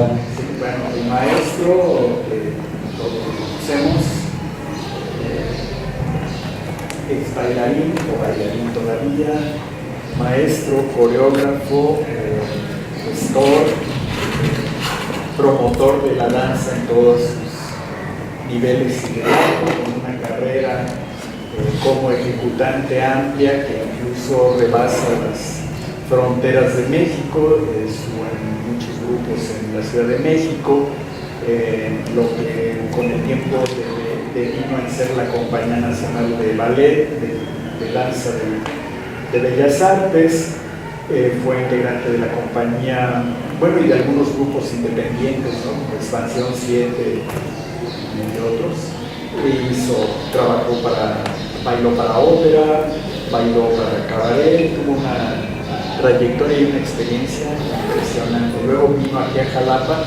Sí, bueno, el maestro que todos conocemos es bailarín o bailarín todavía, maestro, coreógrafo, gestor, promotor de la danza en todos sus niveles y grados, con una carrera como ejecutante amplia que incluso rebasa las fronteras de México, estuvo en muchos grupos en la Ciudad de México, lo que con el tiempo vino a ser la Compañía Nacional de Ballet, de Danza de Bellas Artes, fue integrante de la compañía, bueno, y de algunos grupos independientes, ¿no? Como Expansión 7, entre otros. Bailó para ópera, bailó para cabaret, tuvo una trayectoria y una experiencia impresionante. Luego vino aquí a Jalapa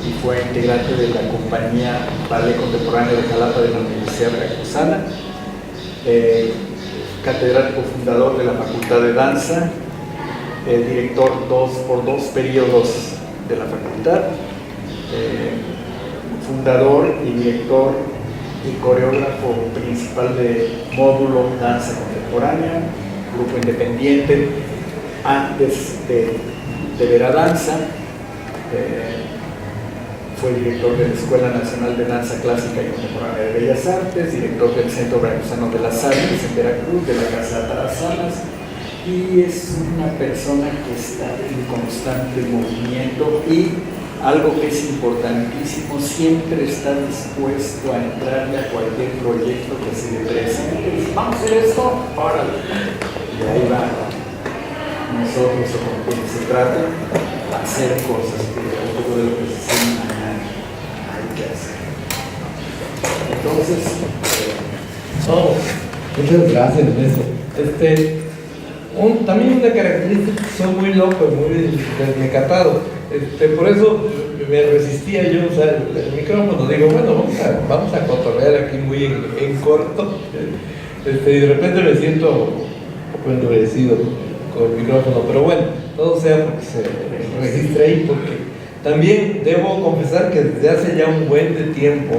y fue integrante de la compañía Ballet Contemporáneo de Jalapa de la Universidad Veracruzana, catedrático fundador de la Facultad de Danza, director por dos periodos de la facultad, fundador y director y coreógrafo principal de módulo Danza Contemporánea, grupo independiente antes de Vera Danza. Fue director de la Escuela Nacional de Danza Clásica y Contemporánea de Bellas Artes, director del Centro Veracruzano de las Artes en Veracruz, de la Casa Atarazanas, y es una persona que está en constante movimiento y algo que es importantísimo, siempre está dispuesto a entrarle a cualquier proyecto que se le presente. Dice, vamos a hacer esto, órale. Y ahí va nosotros, o con quien se trata, a hacer cosas que un poco de lo que se sienta hay que hacer. Entonces, muchas gracias, Ernesto. También una característica, soy muy loco, muy desmecatado. Por eso me resistía yo a usar el micrófono. Digo, bueno, vamos a cotorrear aquí muy en corto. Y de repente me siento un poco endurecido con el micrófono, pero bueno, todo sea porque se registre ahí, porque también debo confesar que desde hace ya un buen de tiempo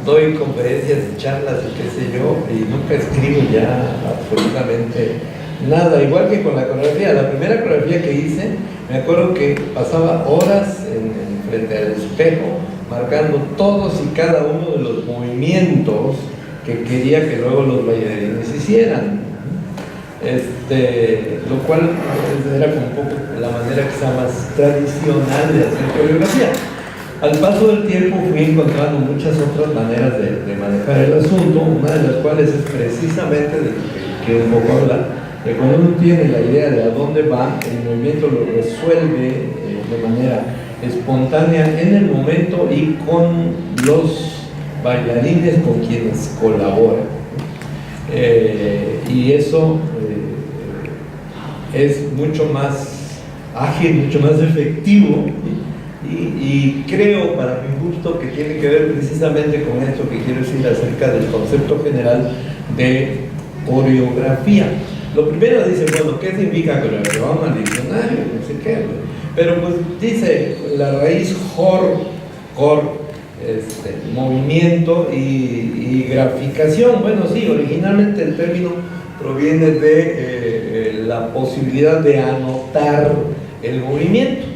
doy conferencias y charlas y qué sé yo, y nunca escribo ya absolutamente nada, igual que con la coreografía. La primera coreografía que hice, me acuerdo que pasaba horas frente al espejo, marcando todos y cada uno de los movimientos que quería que luego los bailarines hicieran. Lo cual era como un poco la manera quizá más tradicional de hacer coreografía. Al paso del tiempo fui encontrando muchas otras maneras de manejar el asunto, una de las cuales es precisamente de que un poco habla, que cuando uno tiene la idea de a dónde va, el movimiento lo resuelve de manera espontánea en el momento y con los bailarines con quienes colabora. Y eso es mucho más ágil, mucho más efectivo, y creo, para mi gusto, que tiene que ver precisamente con esto que quiero decir acerca del concepto general de coreografía. Lo primero dice, bueno, ¿qué significa coreografía? Vamos al diccionario, no sé qué, pero pues dice la raíz movimiento y graficación. Bueno, sí, originalmente el término proviene de la posibilidad de anotar el movimiento,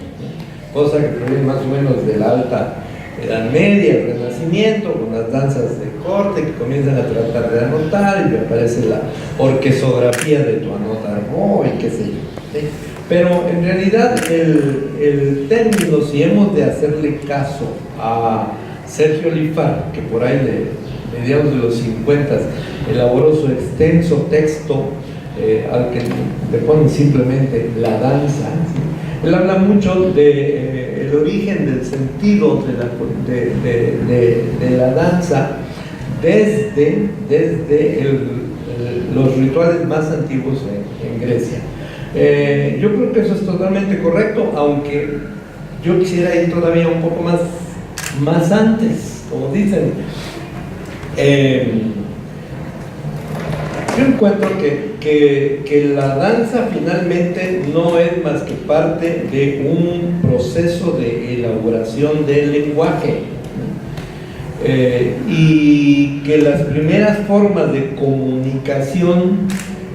cosa que proviene más o menos de la Alta Edad Media, el Renacimiento, con las danzas de corte que comienzan a tratar de anotar, y me aparece la orquesografía de tu anotar, y qué sé yo, ¿sí? Pero en realidad el término, si hemos de hacerle caso a Sergio Lifar, que por ahí de mediados de los 50 elaboró su extenso texto al que le ponen simplemente la danza, ¿sí? Él habla mucho de el origen del sentido de la danza desde los rituales más antiguos en Grecia. Yo creo que eso es totalmente correcto, aunque yo quisiera ir todavía un poco más antes, como dicen. Yo encuentro que la danza finalmente no es más que parte de un proceso de elaboración del lenguaje, y que las primeras formas de comunicación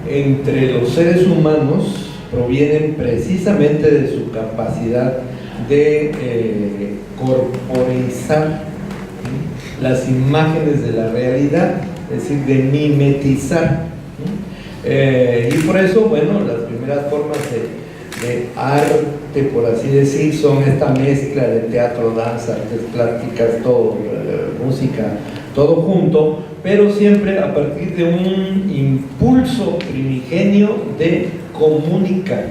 entre los seres humanos provienen precisamente de su capacidad de corporizar las imágenes de la realidad, es decir, de mimetizar. Y por eso, bueno, las primeras formas de arte, por así decir, son esta mezcla de teatro, danza, artes plásticas, todo, música, todo junto, pero siempre a partir de un impulso primigenio de comunicar,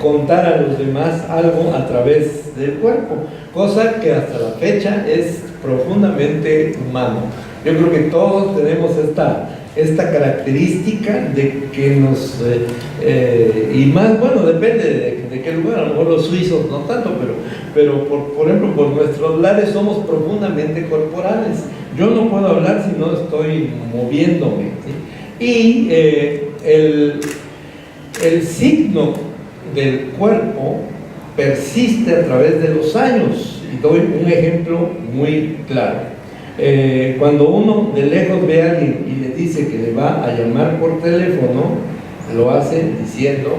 contar a los demás algo a través del cuerpo, cosa que hasta la fecha es profundamente humano. Yo creo que todos tenemos esta característica de que nos, y más, bueno, depende de qué lugar, a lo mejor los suizos no tanto, pero por ejemplo, por nuestros lares somos profundamente corporales. Yo no puedo hablar si no estoy moviéndome, ¿sí? Y el signo del cuerpo persiste a través de los años, y doy un ejemplo muy claro. Cuando uno de lejos ve a alguien y le dice que le va a llamar por teléfono, lo hace diciendo: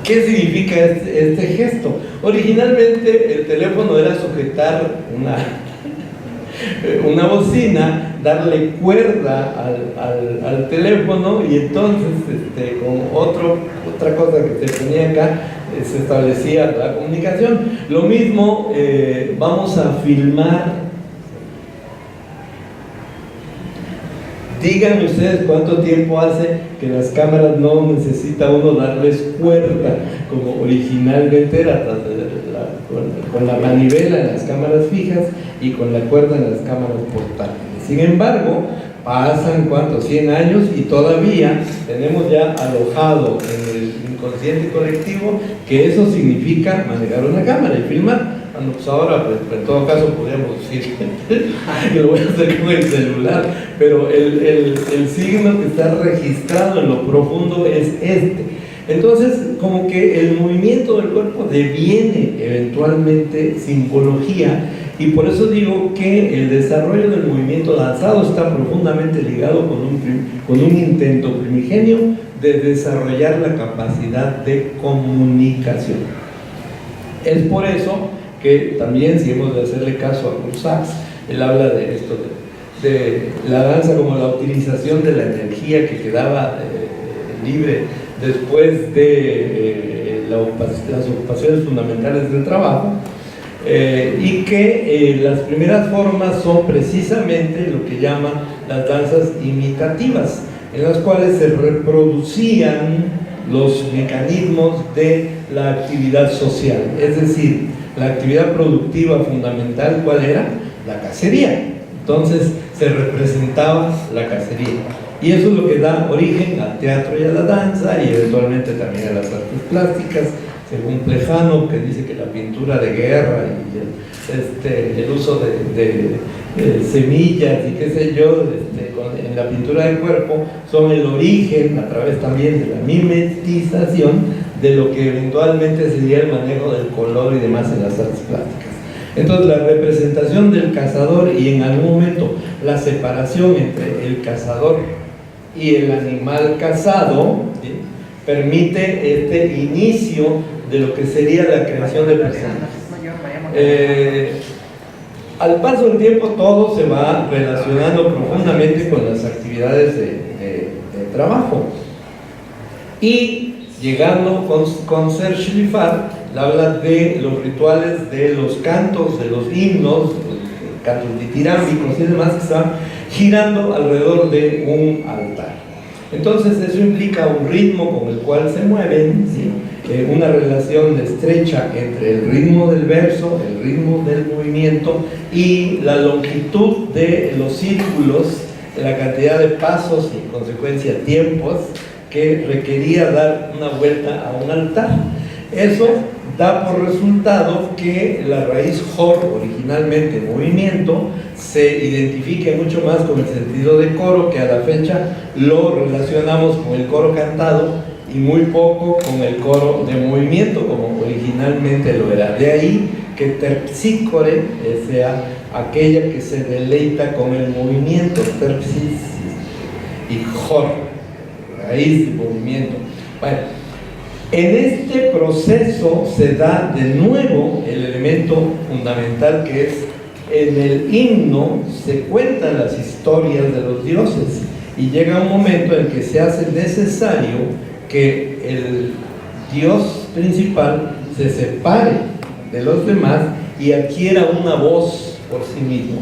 ¿qué significa este gesto? Originalmente el teléfono era sujetar una bocina, darle cuerda al teléfono, y entonces con otra cosa que se ponía acá se establecía la comunicación. Lo mismo, vamos a filmar. Díganme ustedes cuánto tiempo hace que las cámaras no necesita uno darles cuerda, como originalmente era, con la manivela en las cámaras fijas y con la cuerda en las cámaras portátiles. Sin embargo, pasan, ¿cuántos? 100 años, y todavía tenemos ya alojado en el inconsciente colectivo que eso significa manejar una cámara y filmar. Bueno, pues ahora, pues, en todo caso podríamos decir que lo voy a hacer con el celular, pero el signo que está registrado en lo profundo es este. Entonces, como que el movimiento del cuerpo deviene eventualmente simbología, y por eso digo que el desarrollo del movimiento danzado está profundamente ligado con un intento primigenio de desarrollar la capacidad de comunicación. Es por eso que también, si hemos de hacerle caso a Kurt Sachs, él habla de esto, de la danza como la utilización de la energía que quedaba libre después de las ocupaciones fundamentales del trabajo, y que las primeras formas son precisamente lo que llaman las danzas imitativas, en las cuales se reproducían los mecanismos de la actividad social, es decir, la actividad productiva fundamental. ¿Cuál era? La cacería. Entonces se representaba la cacería, y eso es lo que da origen al teatro y a la danza, y eventualmente también a las artes plásticas, según Plejano, que dice que la pintura de guerra y el uso de semillas y qué sé yo, en la pintura del cuerpo, son el origen, a través también de la mimetización, de lo que eventualmente sería el manejo del color y demás en las artes plásticas. Entonces, la representación del cazador, y en algún momento la separación entre el cazador y el animal cazado, ¿sí?, permite este inicio de lo que sería la creación de personajes. Al paso del tiempo, todo se va relacionando profundamente con las actividades de trabajo, y llegando con Serge Schlifat, habla de los rituales, de los cantos, de los himnos, cantos ditirámbicos y demás, que están girando alrededor de un altar. Entonces eso implica un ritmo con el cual se mueven, ¿sí?, una relación estrecha entre el ritmo del verso, el ritmo del movimiento y la longitud de los círculos, la cantidad de pasos y en consecuencia tiempos que requería dar una vuelta a un altar. Eso da por resultado que la raíz hor, originalmente movimiento, se identifique mucho más con el sentido de coro, que a la fecha lo relacionamos con el coro cantado y muy poco con el coro de movimiento, como originalmente lo era. De ahí que terpsicore sea aquella que se deleita con el movimiento, terpsis, y hor, raíz de movimiento. Bueno, en este proceso se da de nuevo el elemento fundamental, que es en el himno se cuentan las historias de los dioses y llega un momento en que se hace necesario que el dios principal se separe de los demás y adquiera una voz por sí mismo.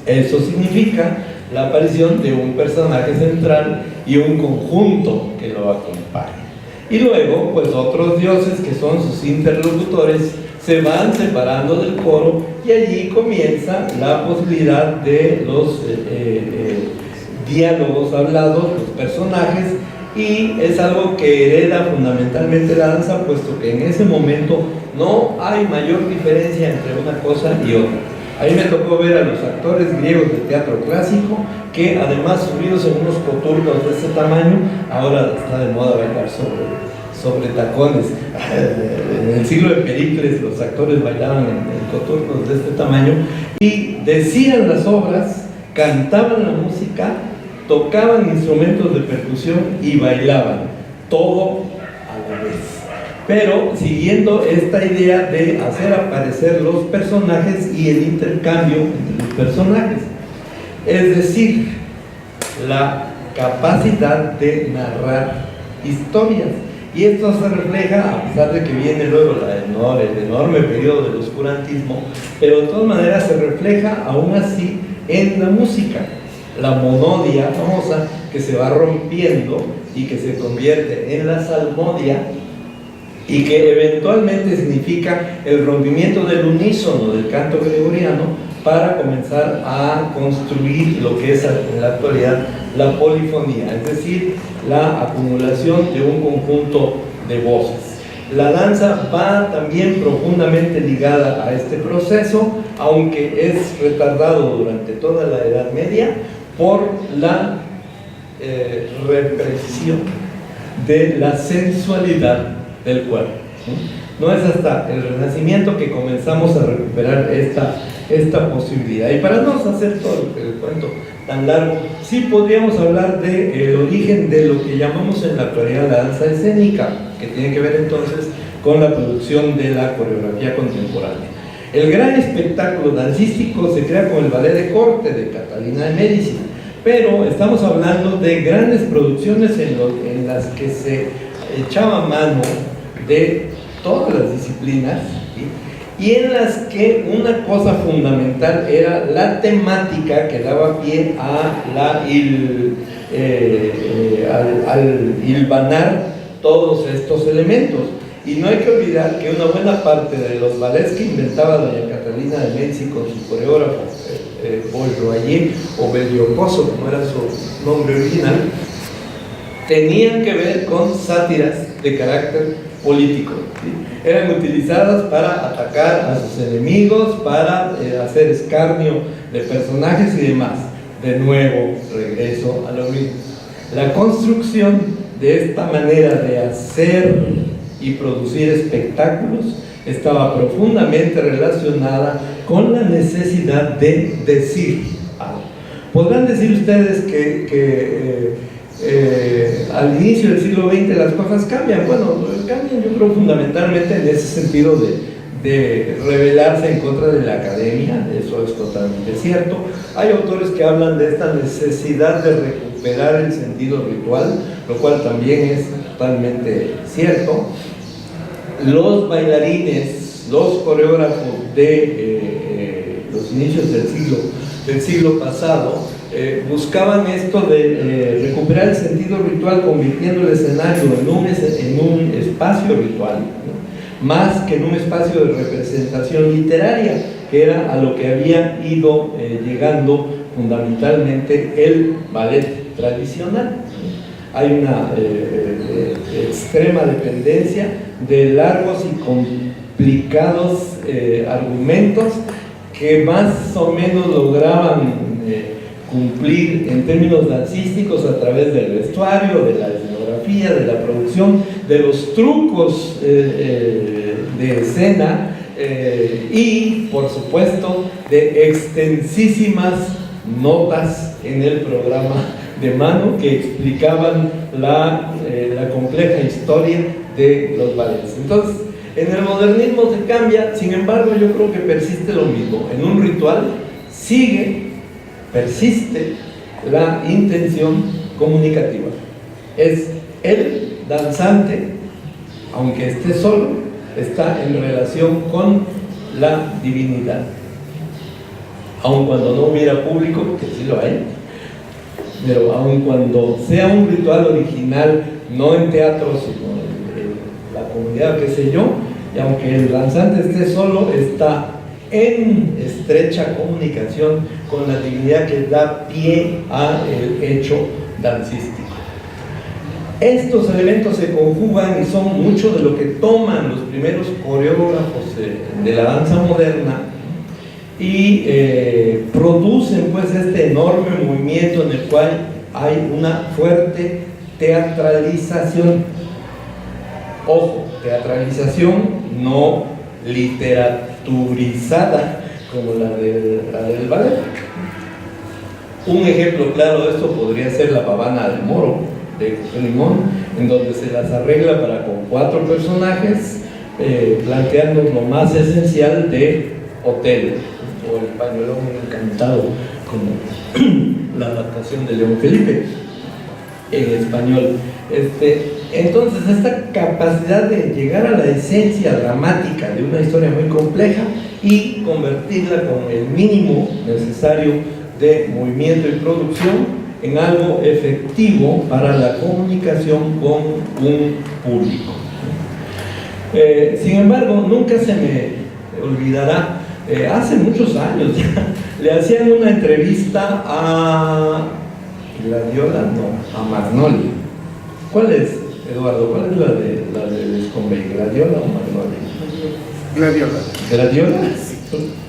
Eso significa la aparición de un personaje central y un conjunto que lo acompaña. Y luego, pues otros dioses que son sus interlocutores se van separando del coro y allí comienza la posibilidad de los diálogos hablados, los personajes, y es algo que hereda fundamentalmente la danza, puesto que en ese momento no hay mayor diferencia entre una cosa y otra. A mí me tocó ver a los actores griegos de teatro clásico que, además, subidos en unos coturnos de este tamaño, ahora está de moda bailar sobre tacones. En el siglo de Pericles los actores bailaban en coturnos de este tamaño y decían las obras, cantaban la música, tocaban instrumentos de percusión y bailaban, todo a la vez. Pero siguiendo esta idea de hacer aparecer los personajes y el intercambio entre los personajes. Es decir, la capacidad de narrar historias. Y esto se refleja, a pesar de que viene luego el enorme periodo del oscurantismo, pero de todas maneras se refleja aún así en la música. La monodia famosa que se va rompiendo y que se convierte en la salmodia, y que eventualmente significa el rompimiento del unísono del canto gregoriano para comenzar a construir lo que es en la actualidad la polifonía, es decir, la acumulación de un conjunto de voces. La danza va también profundamente ligada a este proceso, aunque es retardado durante toda la Edad Media por la represión de la sensualidad del cuerpo. No es hasta el Renacimiento que comenzamos a recuperar esta posibilidad. Y para no hacer todo el cuento tan largo, sí podríamos hablar del origen de lo que llamamos en la actualidad la danza escénica, que tiene que ver entonces con la producción de la coreografía contemporánea. El gran espectáculo dancístico se crea con el ballet de corte de Catalina de Médici, pero estamos hablando de grandes producciones en las que se echaba mano de todas las disciplinas, ¿sí? Y en las que una cosa fundamental era la temática que daba pie al hilvanar todos estos elementos. Y no hay que olvidar que una buena parte de los ballets que inventaba doña Catalina de Médici con su coreógrafo Bourgeois o Belliocoso, como era su nombre original, tenían que ver con sátiras de carácter político, ¿sí? Eran utilizadas para atacar a sus enemigos, para hacer escarnio de personajes y demás. De nuevo, regreso a lo mismo. La construcción de esta manera de hacer y producir espectáculos estaba profundamente relacionada con la necesidad de decir algo. Podrán decir ustedes que al inicio del siglo XX las cosas cambian. Bueno, cambian yo creo fundamentalmente en ese sentido de rebelarse en contra de la academia, eso es totalmente cierto. Hay autores que hablan de esta necesidad de recuperar el sentido ritual, lo cual también es totalmente cierto. Los bailarines, los coreógrafos de los inicios del siglo pasado buscaban esto de recuperar el sentido ritual, convirtiendo el escenario en un espacio ritual, ¿no? Más que en un espacio de representación literaria, que era a lo que había ido llegando fundamentalmente el ballet tradicional. Hay una extrema dependencia de largos y complicados argumentos que más o menos lograban cumplir en términos dancísticos a través del vestuario, de la escenografía, de la producción, de los trucos de escena y, por supuesto, de extensísimas notas en el programa de mano que explicaban la compleja historia de los ballets. Entonces, en el modernismo se cambia, sin embargo, yo creo que persiste lo mismo. En un ritual persiste la intención comunicativa. Es el danzante, aunque esté solo, está en relación con la divinidad. Aun cuando no hubiera público, que sí lo hay, pero aun cuando sea un ritual original, no en teatro, sino en la comunidad, qué sé yo, y aunque el danzante esté solo, está en estrecha comunicación con la divinidad que da pie al hecho dancístico. Estos elementos se conjugan y son mucho de lo que toman los primeros coreógrafos de la danza moderna y producen pues este enorme movimiento en el cual hay una fuerte teatralización. Ojo, teatralización no literaturizada como la del ballet. Un ejemplo claro de esto podría ser la Pavana del Moro de José Limón, en donde se las arregla para con 4 personajes, planteando lo más esencial de Otelo, o el Pañuelón Encantado, como la adaptación de León Felipe en español. Entonces, esta capacidad de llegar a la esencia dramática de una historia muy compleja y convertirla con el mínimo necesario de movimiento y producción en algo efectivo para la comunicación con un público. Sin embargo, nunca se me olvidará, hace muchos años ya, le hacían una entrevista a Gladiola, no, a Magnolia. ¿Cuál es, Eduardo? ¿Cuál es la de Escombey? ¿Gladiola o Magnolia? Gladiola. ¿Gladiola?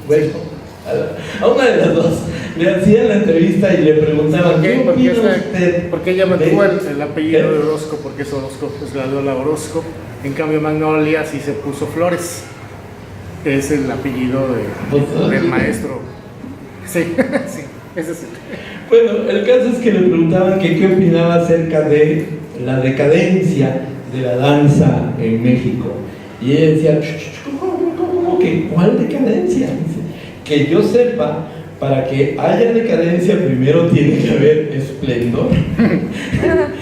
Bueno, a una de las dos le hacían la entrevista y le preguntaban ¿qué opina usted? Porque ella mantuvo el apellido de Orozco, porque es Orozco, es Gladiola Orozco. En cambio, Magnolia sí se puso Flores, que es el apellido del maestro. Sí, sí, ese es el. Bueno, el caso es que le preguntaban que qué opinaba acerca de la decadencia de la danza en México. Y ella decía, ¿cómo que cuál decadencia? Dice, que yo sepa, para que haya decadencia primero tiene que haber esplendor.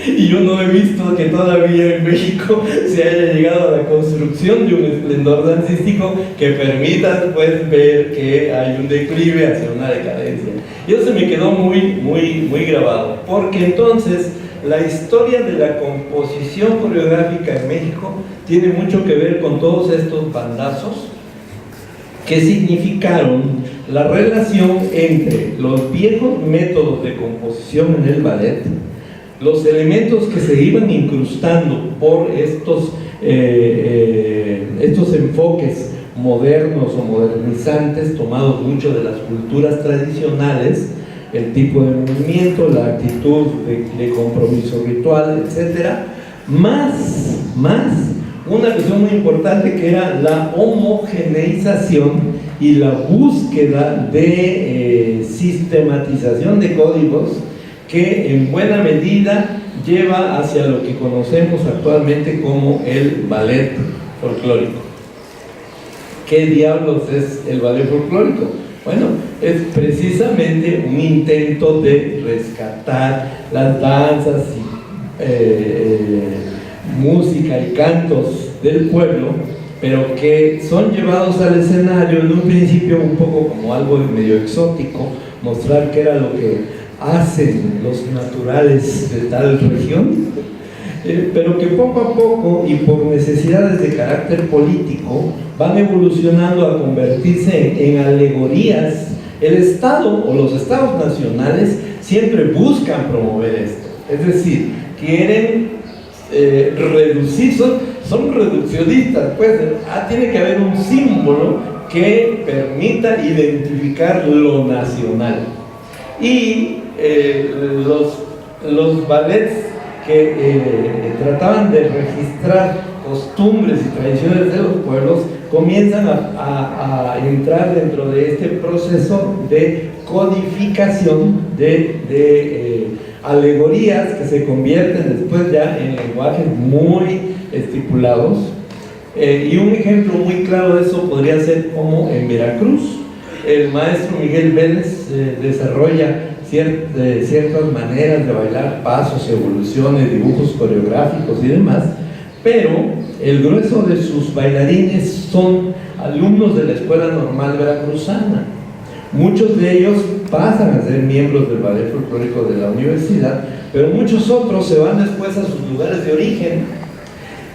Y yo no he visto que todavía en México se haya llegado a la construcción de un esplendor dancístico que permita pues ver que hay un declive hacia una decadencia. Y eso se me quedó muy grabado, porque entonces la historia de la composición coreográfica en México tiene mucho que ver con todos estos bandazos que significaron la relación entre los viejos métodos de composición en el ballet, los elementos que se iban incrustando por estos enfoques modernos o modernizantes, tomados mucho de las culturas tradicionales, el tipo de movimiento, la actitud de compromiso ritual, etc. Más una cuestión muy importante que era la homogeneización y la búsqueda de sistematización de códigos que en buena medida lleva hacia lo que conocemos actualmente como el ballet folclórico. ¿Qué diablos es el ballet folclórico? Bueno, es precisamente un intento de rescatar las danzas y música y cantos del pueblo, pero que son llevados al escenario en un principio un poco como algo medio exótico, mostrar qué era lo que hacen los naturales de tal región, pero que poco a poco y por necesidades de carácter político van evolucionando a convertirse en alegorías. El Estado o los Estados nacionales siempre buscan promover esto, es decir, quieren reducir, son reduccionistas, pues tiene que haber un símbolo que permita identificar lo nacional. Y los ballets que trataban de registrar costumbres y tradiciones de los pueblos comienzan a entrar dentro de este proceso de codificación de alegorías que se convierten después ya en lenguajes muy estipulados. Y un ejemplo muy claro de eso podría ser como en Veracruz el maestro Miguel Vélez desarrolla ciertas maneras de bailar, pasos, evoluciones, dibujos coreográficos y demás, pero el grueso de sus bailarines son alumnos de la Escuela Normal Veracruzana. Muchos de ellos pasan a ser miembros del ballet folclórico de la universidad, pero muchos otros se van después a sus lugares de origen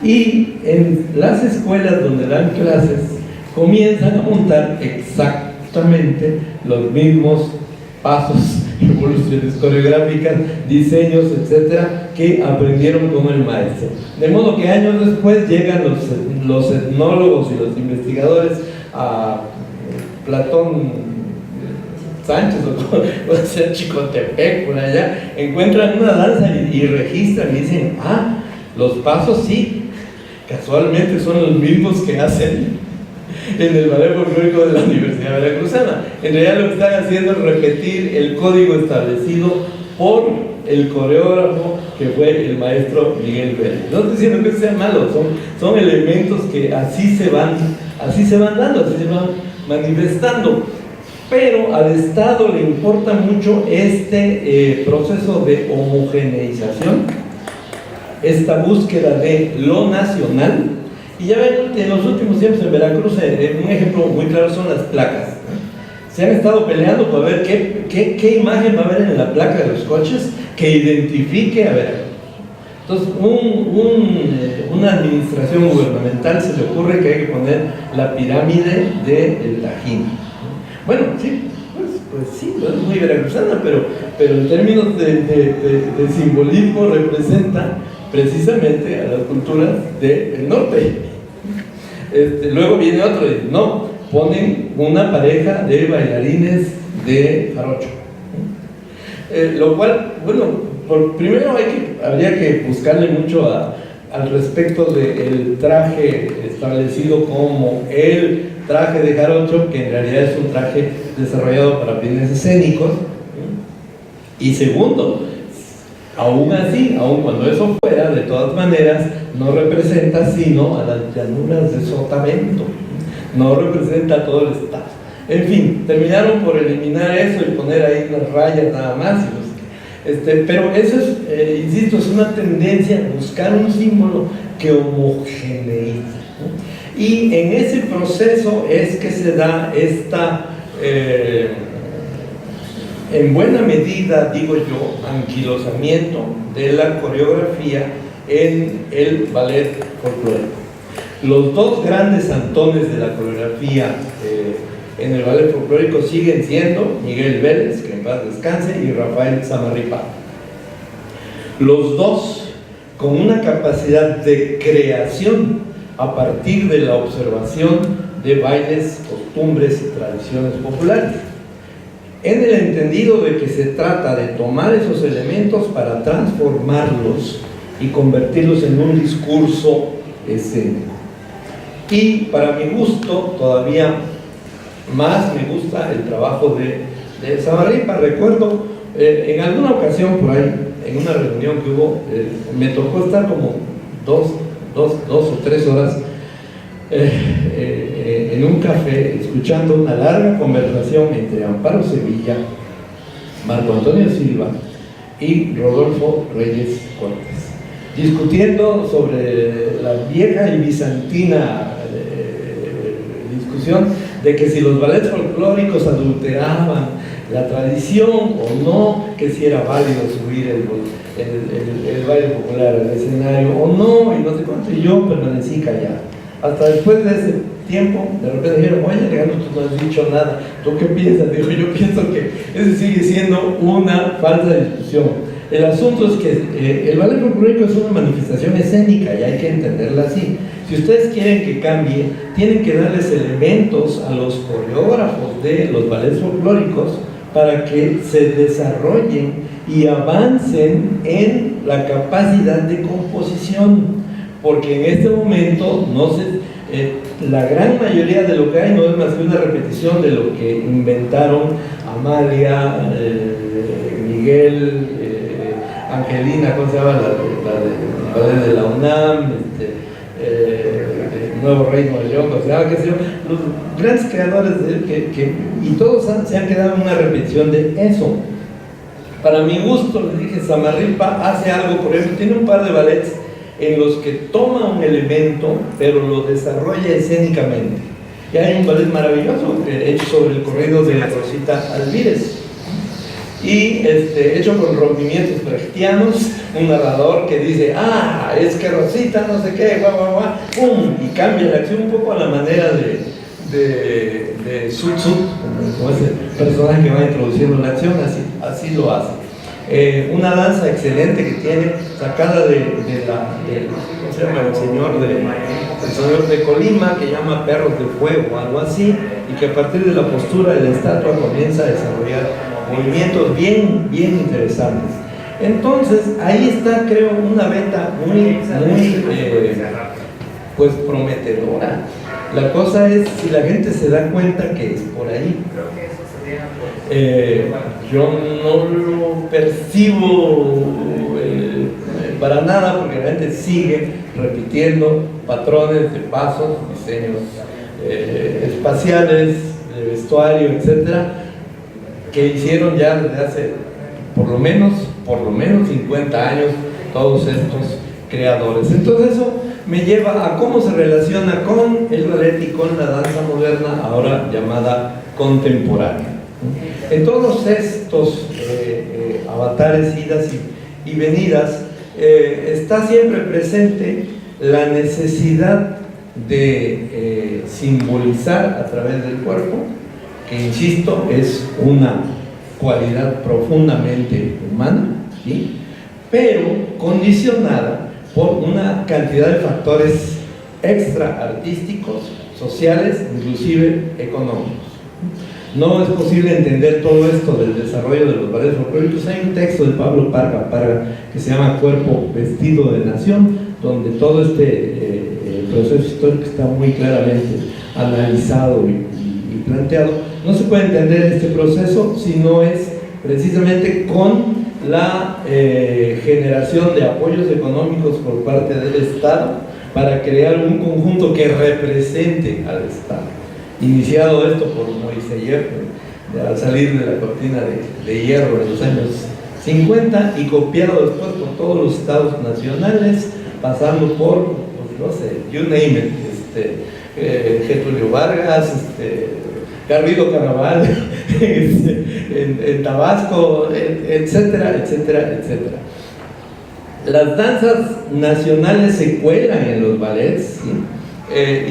y en las escuelas donde dan clases comienzan a montar exactamente los mismos pasos, evoluciones coreográficas, diseños, etcétera, que aprendieron con el maestro. De modo que años después llegan los etnólogos y los investigadores a Platón Sánchez o sea Chicotepec, por allá, encuentran una danza y registran y dicen, los pasos sí, casualmente son los mismos que hacen en el ballet folclórico de la Universidad Veracruzana. En realidad lo que están haciendo es repetir el código establecido por el coreógrafo que fue el maestro Miguel Vélez. No estoy diciendo que sea malo, son elementos que así se van dando, así se van manifestando. Pero al Estado le importa mucho este proceso de homogeneización, esta búsqueda de lo nacional. Y ya ven, en los últimos tiempos en Veracruz, un ejemplo muy claro son las placas. Se han estado peleando por ver qué imagen va a haber en la placa de los coches que identifique a Veracruz. Entonces, una administración gubernamental se le ocurre que hay que poner la pirámide del Tajín. Bueno, sí, pues sí, no es muy veracruzana, pero en términos de simbolismo representa precisamente a las culturas del norte. Luego viene otro, no, ponen una pareja de bailarines de jarocho. Lo cual, bueno, primero habría que buscarle mucho al respecto del traje establecido como el traje de jarocho, que en realidad es un traje desarrollado para fines escénicos. Y segundo, aún así, aun cuando eso fuera, de todas maneras, no representa sino a las llanuras de Sotavento, no representa todo el estado. En fin, terminaron por eliminar eso y poner ahí unas rayas nada más. Pero eso es, insisto, es una tendencia a buscar un símbolo que homogeneiza, ¿no? Y en ese proceso es que se da esta, en buena medida, digo yo, anquilosamiento de la coreografía en el ballet folclórico. Los dos grandes antones de la coreografía en el ballet folclórico siguen siendo Miguel Vélez, que en paz descanse, y Rafael Samarripa. Los dos con una capacidad de creación a partir de la observación de bailes, costumbres y tradiciones populares, en el entendido de que se trata de tomar esos elementos para transformarlos y convertirlos en un discurso escénico. Y para mi gusto, todavía más me gusta el trabajo de Samarripa. Recuerdo en alguna ocasión por ahí, en una reunión que hubo, me tocó estar como dos o tres horas en un café escuchando una larga conversación entre Amparo Sevilla, Marco Antonio Silva y Rodolfo Reyes Cortés, discutiendo sobre la vieja y bizantina discusión de que si los ballets folclóricos adulteraban la tradición o no, que si era válido subir el baile popular al escenario o no, y no sé cuánto, y yo permanecí callado. Hasta después de ese tiempo, de repente dijeron, oye, Alejandro, tú no has dicho nada, ¿tú qué piensas? Digo, yo pienso que ese sigue siendo una falsa discusión. El asunto es que el ballet folclórico es una manifestación escénica y hay que entenderla así. Si ustedes quieren que cambie, tienen que darles elementos a los coreógrafos de los ballets folclóricos para que se desarrollen y avancen en la capacidad de composición, porque en este momento la gran mayoría de lo que hay no es más que una repetición de lo que inventaron Amalia, Miguel, Angelina, ¿cómo se llama? La de la UNAM, el Nuevo Reino de León, o sea, qué sé yo, los grandes creadores y todos se han quedado en una repetición de eso. Para mi gusto, les dije, Samarripa hace algo, por ejemplo, tiene un par de ballets en los que toma un elemento, pero lo desarrolla escénicamente. Y hay un ballet maravilloso hecho sobre el corrido de Rosita Alvírez, y hecho con rompimientos brechtianos, un narrador que dice, es que Rosita no sé qué, ¡pum! Y cambia la acción un poco a la manera de Sut Sut, como ese personaje que va introduciendo la acción, así lo hace. Una danza excelente que tiene, sacada ¿cómo se llama? El señor de Colima, que llama Perros de Fuego, algo así, y que a partir de la postura de la estatua comienza a desarrollar movimientos bien interesantes. Entonces, ahí está, creo, una beta muy pues prometedora. La cosa es si la gente se da cuenta que es por ahí. Yo no lo percibo para nada, porque la gente sigue repitiendo patrones de pasos, diseños espaciales, de vestuario, etcétera, que hicieron ya desde hace por lo menos 50 años todos estos creadores. Entonces eso me lleva a cómo se relaciona con el ballet y con la danza moderna, ahora llamada contemporánea. En todos estos avatares, idas y venidas, está siempre presente la necesidad de simbolizar a través del cuerpo, que insisto, es una cualidad profundamente humana, ¿sí? Pero condicionada por una cantidad de factores extra artísticos, sociales, inclusive económicos. No es posible entender todo esto del desarrollo de los ballets folclóricos. Hay un texto de Pablo Parga que se llama Cuerpo Vestido de Nación, donde todo este proceso histórico está muy claramente analizado y planteado. No se puede entender este proceso si no es precisamente con la generación de apoyos económicos por parte del Estado para crear un conjunto que represente al Estado. Iniciado esto por Moisés al salir de la cortina de hierro en los años 50 y copiado después por todos los estados nacionales, pasando por, pues, no sé, you name it, Getúlio Vargas, Garrido Caraval, en Tabasco, etcétera, etcétera, etcétera. Las danzas nacionales se cuelan en los ballets, ¿sí?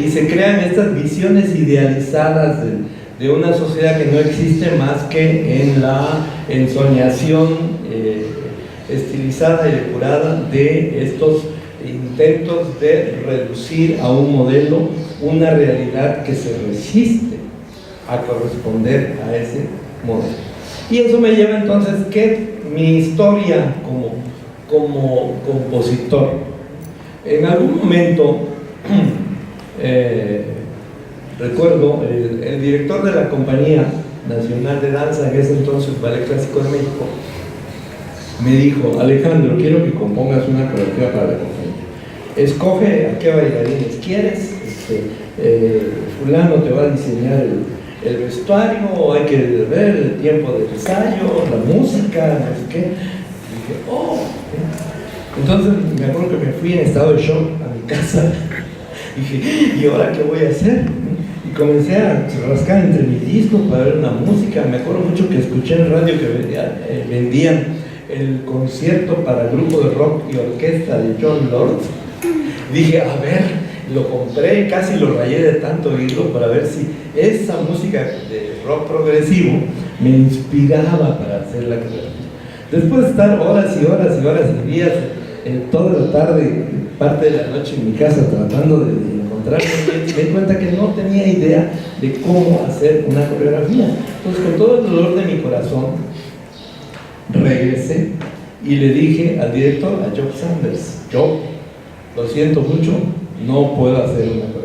Y se crean estas visiones idealizadas de una sociedad que no existe más que en la ensoñación estilizada y depurada de estos intentos de reducir a un modelo una realidad que se resiste a corresponder a ese modelo. Y eso me lleva entonces que mi historia como compositor, en algún momento recuerdo el director de la Compañía Nacional de Danza, en ese entonces Ballet Clásico de México, me dijo: Alejandro, quiero que compongas una coreografía para la compañía. Escoge a qué bailarines quieres, fulano te va a diseñar el vestuario, o hay que ver el tiempo de ensayo, la música, no sé qué. Y dije, oh. Entonces me acuerdo que me fui en estado de shock a mi casa. Dije, ¿y ahora qué voy a hacer? Y comencé a rascar entre mis discos para ver una música. Me acuerdo mucho que escuché en radio que vendían el concierto para grupo de rock y orquesta de John Lord. Dije, a ver, lo compré, casi lo rayé de tanto oírlo para ver si esa música de rock progresivo me inspiraba para hacer la coreografía. Después de estar horas y horas y horas y días, toda la tarde, parte de la noche en mi casa tratando de encontrarme, me di cuenta que no tenía idea de cómo hacer una coreografía. Entonces, con todo el dolor de mi corazón, regresé y le dije al director, a Job Sanders: yo lo siento mucho, no puedo hacer una coreografía.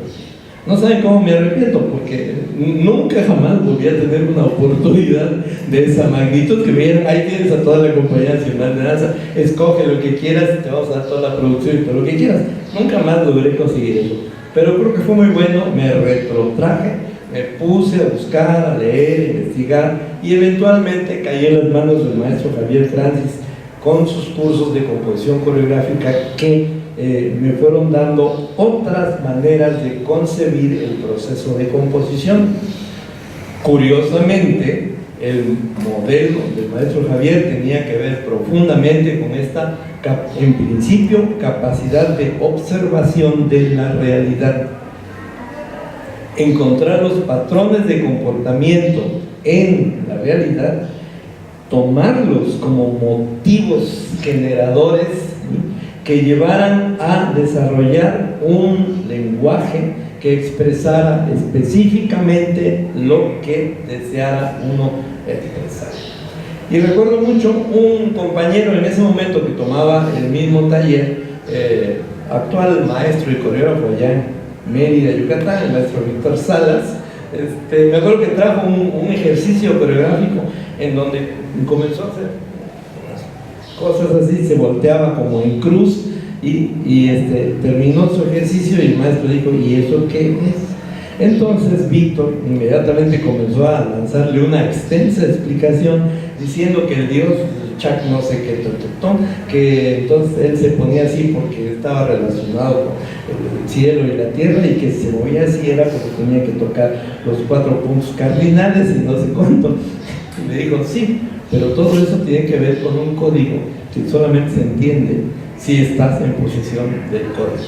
No saben cómo me arrepiento, porque nunca jamás volví a tener una oportunidad de esa magnitud, que me dijeron: ahí tienes a toda la Compañía Nacional de Danza, escoge lo que quieras, te vamos a dar toda la producción y todo lo que quieras. Nunca más logré conseguir eso, pero creo que fue muy bueno. Me retrotraje, me puse a buscar, a leer, a investigar, y eventualmente caí en las manos del maestro Javier Francis con sus cursos de composición coreográfica, que me fueron dando otras maneras de concebir el proceso de composición. Curiosamente, el modelo del maestro Javier tenía que ver profundamente con esta, en principio, capacidad de observación de la realidad. Encontrar los patrones de comportamiento en la realidad, tomarlos como motivos generadores que llevaran a desarrollar un lenguaje que expresara específicamente lo que deseara uno expresar. Y recuerdo mucho un compañero en ese momento que tomaba el mismo taller, actual maestro y coreógrafo allá en Mérida, Yucatán, el maestro Víctor Salas. Me acuerdo que trajo un ejercicio coreográfico en donde comenzó a hacer cosas así, se volteaba como en cruz y terminó su ejercicio y el maestro dijo: ¿y eso qué es? Entonces Víctor inmediatamente comenzó a lanzarle una extensa explicación diciendo que el dios Chac no sé qué, que entonces él se ponía así porque estaba relacionado con el cielo y la tierra, y que si se movía así era porque tenía que tocar los 4 puntos cardinales y no sé cuánto. Y le dijo: sí, pero todo eso tiene que ver con un código que solamente se entiende si estás en posesión del código.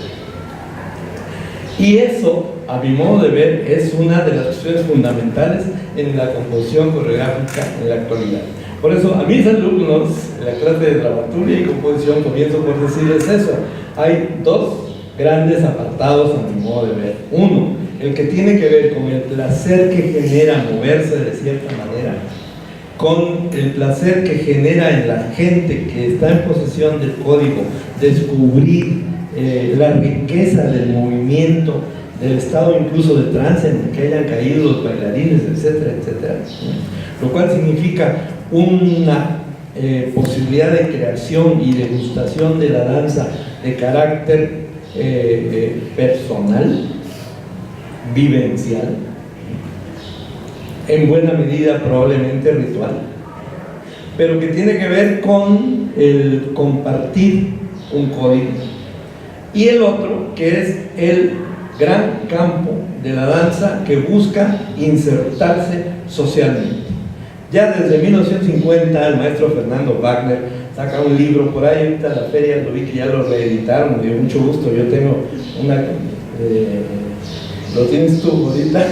Y eso, a mi modo de ver, es una de las cuestiones fundamentales en la composición coreográfica en la actualidad. Por eso, a mis alumnos, en la clase de dramaturgia y composición, comienzo por decirles eso. Hay 2 grandes apartados a mi modo de ver. Uno, el que tiene que ver con el placer que genera moverse de cierta manera, con el placer que genera en la gente que está en posesión del código descubrir la riqueza del movimiento, del estado incluso de trance en el que hayan caído los bailarines, etcétera, etcétera. Lo cual significa una posibilidad de creación y degustación de la danza de carácter personal, vivencial, en buena medida probablemente ritual, pero que tiene que ver con el compartir un código. Y el otro, que es el gran campo de la danza que busca insertarse socialmente. Ya desde 1950 el maestro Fernando Wagner saca un libro, por ahí ahorita la feria lo vi que ya lo reeditaron, me dio mucho gusto. Yo tengo una, lo tienes tú ahorita,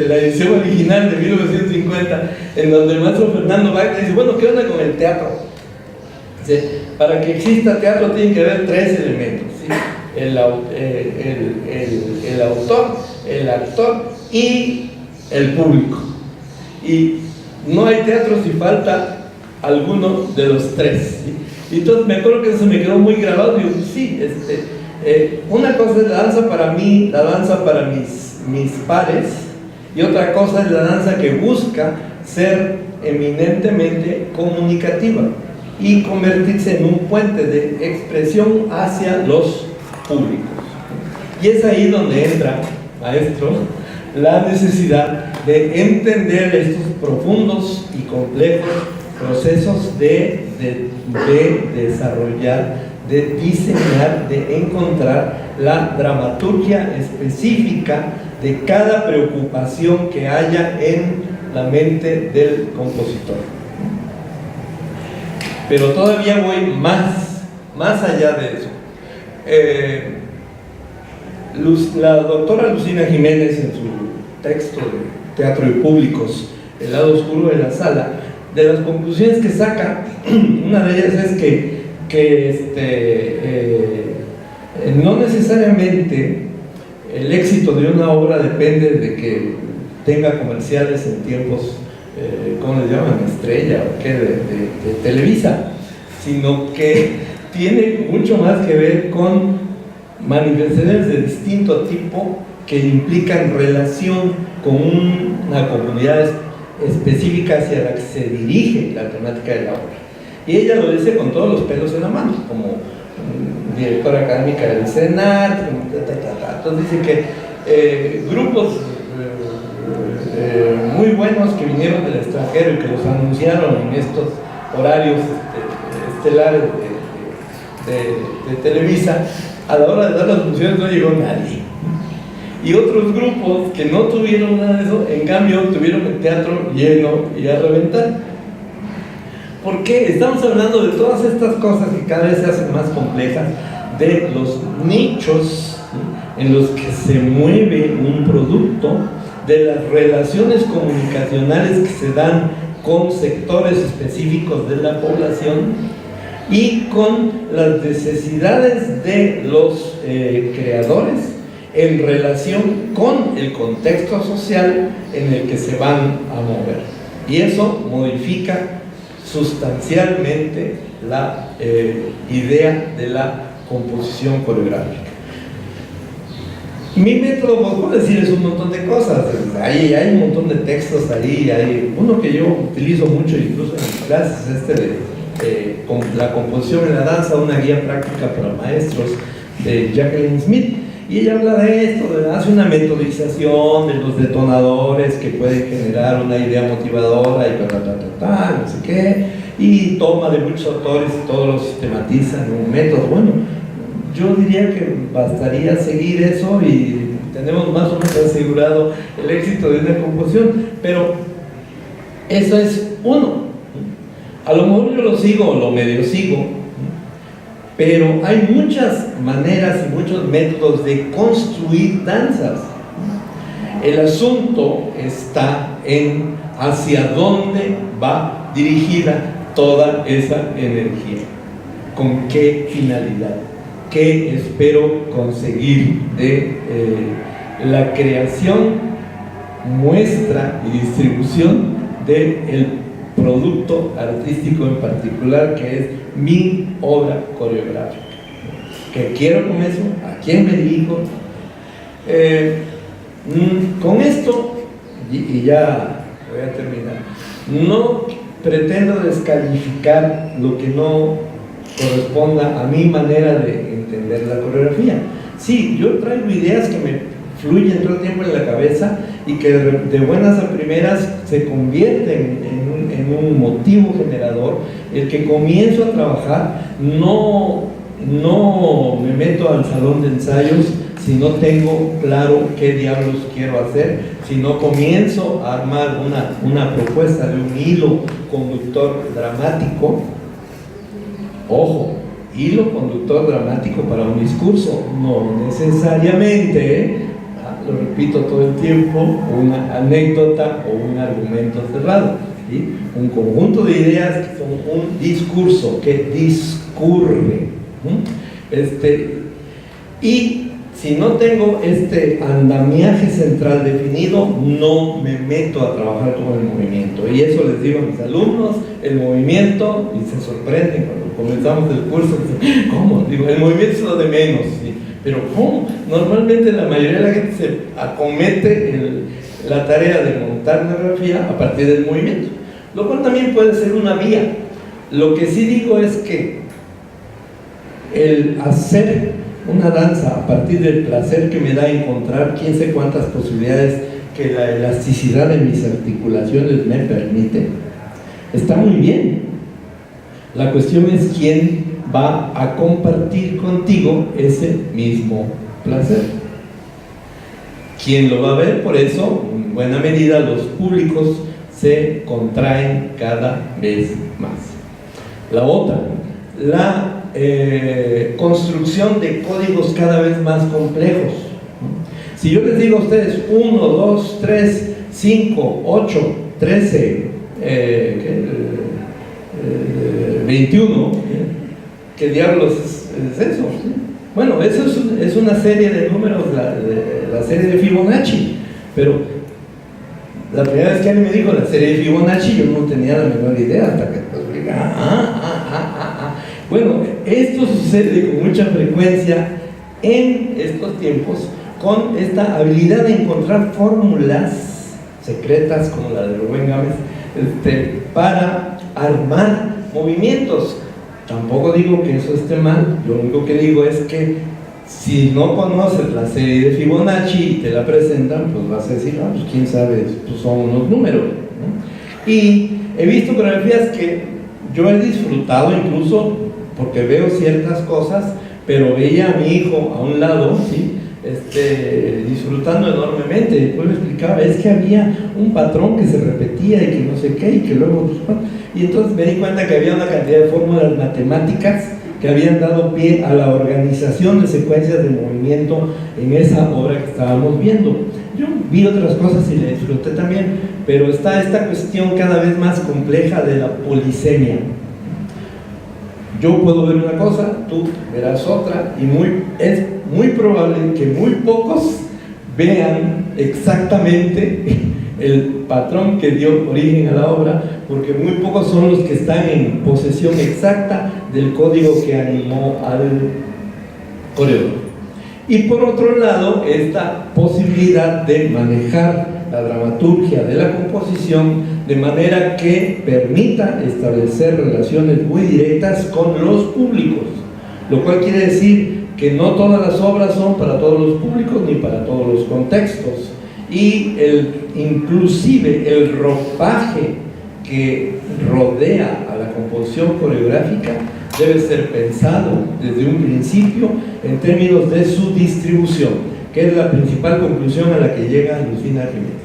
la edición original de 1950, en donde el maestro Fernando Wagner dice: bueno, ¿qué onda con el teatro? Dice: para que exista teatro tienen que haber 3 elementos, ¿sí? El autor, el actor y el público. Y no hay teatro si falta alguno de los 3, ¿sí? Y entonces me acuerdo que eso me quedó muy grabado. Y yo: sí, una cosa es la danza para mí, la danza para mis pares, y otra cosa es la danza que busca ser eminentemente comunicativa y convertirse en un puente de expresión hacia los públicos. Y es ahí donde entra, maestro, la necesidad de entender estos profundos y complejos procesos de desarrollar, de diseñar, de encontrar la dramaturgia específica de cada preocupación que haya en la mente del compositor. Pero todavía voy más allá de eso. La doctora Lucina Jiménez, en su texto de Teatro y Públicos, El lado oscuro de la sala, de las conclusiones que saca, una de ellas es no necesariamente el éxito de una obra depende de que tenga comerciales en tiempos, ¿cómo les llaman? Estrella o qué, de Televisa, sino que tiene mucho más que ver con manifestaciones de distinto tipo que implican relación con una comunidad específica hacia la que se dirige la temática de la obra. Y ella lo dice con todos los pelos en la mano, como directora académica del CENART, entonces dice que grupos muy buenos que vinieron del extranjero y que los anunciaron en estos horarios estelares de Televisa, a la hora de dar las funciones no llegó nadie. Y otros grupos que no tuvieron nada de eso, en cambio tuvieron el teatro lleno y a reventar. ¿Por qué? Estamos hablando de todas estas cosas que cada vez se hacen más complejas, de los nichos en los que se mueve un producto, de las relaciones comunicacionales que se dan con sectores específicos de la población y con las necesidades de los creadores en relación con el contexto social en el que se van a mover. Y eso modifica sustancialmente la idea de la composición coreográfica. Mi método, pues, puedo decir, es un montón de cosas. Hay un montón de textos ahí. Hay uno que yo utilizo mucho, incluso en mis clases, con la composición en la danza, una guía práctica para maestros, de Jacqueline Smith. Y ella habla de esto, hace una metodización de los detonadores que pueden generar una idea motivadora y no sé qué, y toma de muchos autores y todos los sistematizan en un método. Bueno, yo diría que bastaría seguir eso y tenemos más o menos asegurado el éxito de una composición, pero eso es uno. A lo mejor yo lo sigo o lo medio sigo, pero hay muchas maneras y muchos métodos de construir danzas. El asunto está en hacia dónde va dirigida toda esa energía, con qué finalidad, qué espero conseguir de la creación, muestra y distribución del producto artístico en particular, que es mi obra coreográfica. ¿Qué quiero con eso? ¿A quién me dirijo? Con esto, y ya voy a terminar, no pretendo descalificar lo que no corresponda a mi manera de entender la coreografía. Sí, yo traigo ideas que me fluyen todo el tiempo en la cabeza y que de buenas a primeras se convierten en un motivo generador. El que comienzo a trabajar, no me meto al salón de ensayos si no tengo claro qué diablos quiero hacer, si no comienzo a armar una propuesta de un hilo conductor dramático. Ojo, hilo conductor dramático para un discurso, no necesariamente, lo repito todo el tiempo, una anécdota o un argumento cerrado, ¿sí? Un conjunto de ideas que son un discurso que discurre, y si no tengo este andamiaje central definido, no me meto a trabajar con el movimiento. Y eso les digo a mis alumnos, el movimiento, y se sorprenden cuando comenzamos el curso, ¿cómo? Digo, el movimiento es lo de menos, ¿sí? Pero ¿cómo? Normalmente la mayoría de la gente se acomete la tarea de montar coreografía a partir del movimiento, lo cual también puede ser una vía. Lo que sí digo es que el hacer una danza a partir del placer que me da encontrar quién sé cuántas posibilidades que la elasticidad de mis articulaciones me permite, está muy bien. La cuestión es quién va a compartir contigo ese mismo placer. ¿Quién lo va a ver? Por eso, en buena medida, los públicos se contraen cada vez más. La otra, la construcción de códigos cada vez más complejos. Si yo les digo a ustedes 1, 2, 3, 5, 8, 13, 21, ¿qué diablos es eso? Bueno, eso es una serie de números, la serie de Fibonacci, pero la primera vez que alguien me dijo la serie de Fibonacci, yo no tenía la menor idea hasta que después dije, Bueno, esto sucede con mucha frecuencia en estos tiempos con esta habilidad de encontrar fórmulas secretas como la de Rubén Gámez para armar movimientos. Tampoco digo que eso esté mal, lo único que digo es que si no conoces la serie de Fibonacci y te la presentan, pues vas a decir, pues quién sabe, pues son unos números, ¿no? Y he visto coreografías que yo he disfrutado incluso porque veo ciertas cosas, pero veía a mi hijo a un lado, ¿sí? Disfrutando enormemente. Después me explicaba, es que había un patrón que se repetía y que no sé qué, y que luego y entonces me di cuenta que había una cantidad de fórmulas matemáticas que habían dado pie a la organización de secuencias de movimiento en esa obra que estábamos viendo. Yo vi otras cosas y la disfruté también, pero está esta cuestión cada vez más compleja de la polisemia. Yo puedo ver una cosa, tú verás otra, y es muy probable que muy pocos vean exactamente el patrón que dio origen a la obra, porque muy pocos son los que están en posesión exacta del código que animó al coreógrafo. Y por otro lado, esta posibilidad de manejar la dramaturgia de la composición de manera que permita establecer relaciones muy directas con los públicos, lo cual quiere decir que no todas las obras son para todos los públicos ni para todos los contextos, y inclusive el ropaje que rodea a la composición coreográfica debe ser pensado desde un principio en términos de su distribución, que es la principal conclusión a la que llega Lucina Jiménez.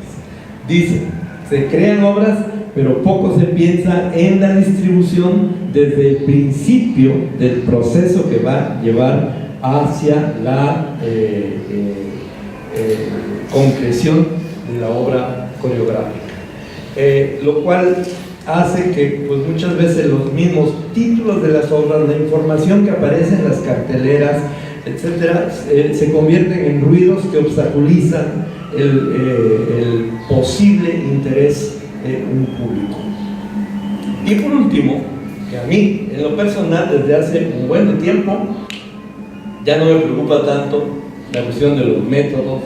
Dice, se crean obras, pero poco se piensa en la distribución desde el principio del proceso que va a llevar hacia la concreción de la obra coreográfica. Lo cual hace que pues, muchas veces los mismos títulos de las obras, la información que aparece en las carteleras, etcétera, se convierten en ruidos que obstaculizan el posible interés de un público. Y por último, que a mí, en lo personal, desde hace un buen tiempo, ya no me preocupa tanto la cuestión de los métodos,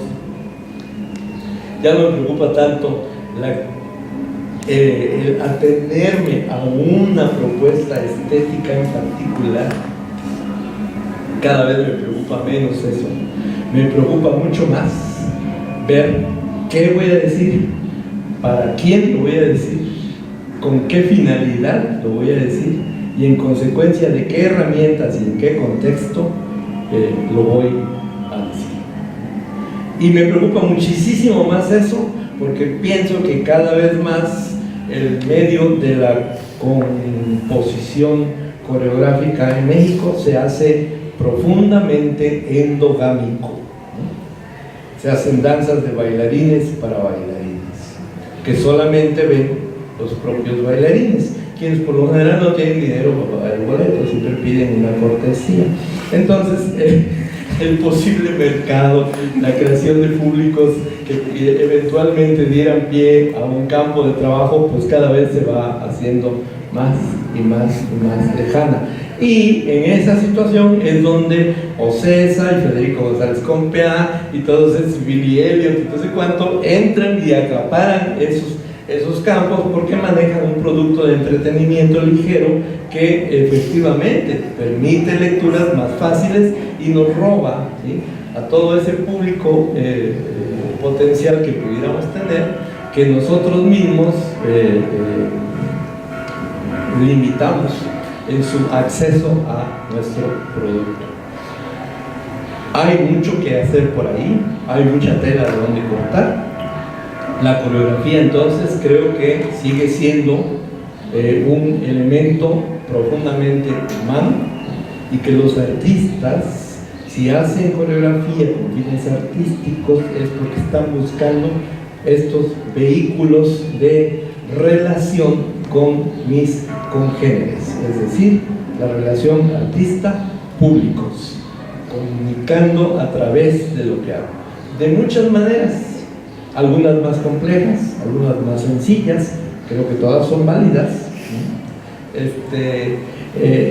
ya no me preocupa tanto el atenerme a una propuesta estética en particular. Cada vez me preocupa menos eso, me preocupa mucho más ver qué voy a decir, para quién lo voy a decir, con qué finalidad lo voy a decir y en consecuencia de qué herramientas y en qué contexto lo voy a decir. Y me preocupa muchísimo más eso porque pienso que cada vez más el medio de la composición coreográfica en México se hace profundamente endogámico, ¿no? Se hacen danzas de bailarines para bailarines que solamente ven los propios bailarines, quienes por lo general no tienen dinero para pagar el boleto, siempre piden una cortesía. Entonces el posible mercado, la creación de públicos que eventualmente dieran pie a un campo de trabajo, pues cada vez se va haciendo más y más y más lejana. Y en esa situación es donde Ocesa y Federico González Compeá y todos esos Billy Elliot y no sé cuánto entran y acaparan esos campos porque manejan un producto de entretenimiento ligero que efectivamente permite lecturas más fáciles y nos roba, ¿sí?, a todo ese público potencial que pudiéramos tener, que nosotros mismos limitamos en su acceso a nuestro producto. Hay mucho que hacer por ahí, hay mucha tela de donde cortar. La coreografía entonces creo que sigue siendo un elemento profundamente humano y que los artistas, si hacen coreografía con fines artísticos, es porque están buscando estos vehículos de relación con mis congéneres, es decir, la relación artista-públicos, comunicando a través de lo que hago. De muchas maneras, algunas más complejas, algunas más sencillas, creo que todas son válidas.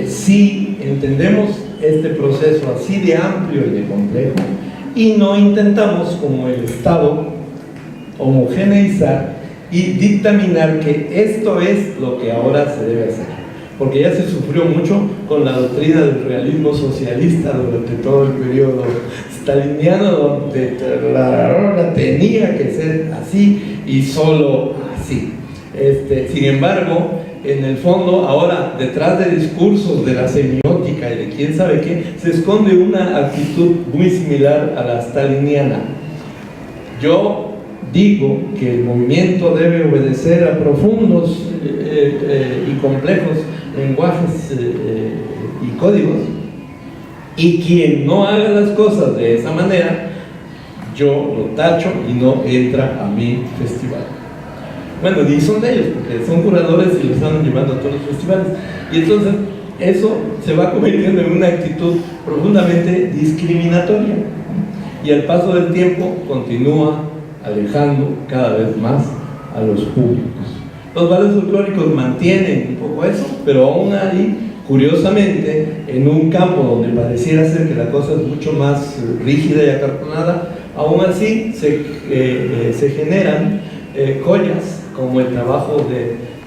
Si entendemos este proceso así de amplio y de complejo y no intentamos como el Estado homogeneizar y dictaminar que esto es lo que ahora se debe hacer, porque ya se sufrió mucho con la doctrina del realismo socialista durante todo el periodo staliniano, donde la tenía que ser así y solo así. Sin embargo, en el fondo, ahora, detrás de discursos de la semiótica y de quién sabe qué, se esconde una actitud muy similar a la staliniana. Yo digo que el movimiento debe obedecer a profundos y complejos lenguajes y códigos, y quien no haga las cosas de esa manera, yo lo tacho y no entra a mi festival. Bueno, y son de ellos, porque son curadores y los están llevando a todos los festivales. Y entonces eso se va convirtiendo en una actitud profundamente discriminatoria. Y al paso del tiempo continúa alejando cada vez más a los públicos. Los bailes folclóricos mantienen un poco eso, pero aún ahí, curiosamente, en un campo donde pareciera ser que la cosa es mucho más rígida y acartonada, aún así se generan joyas como el trabajo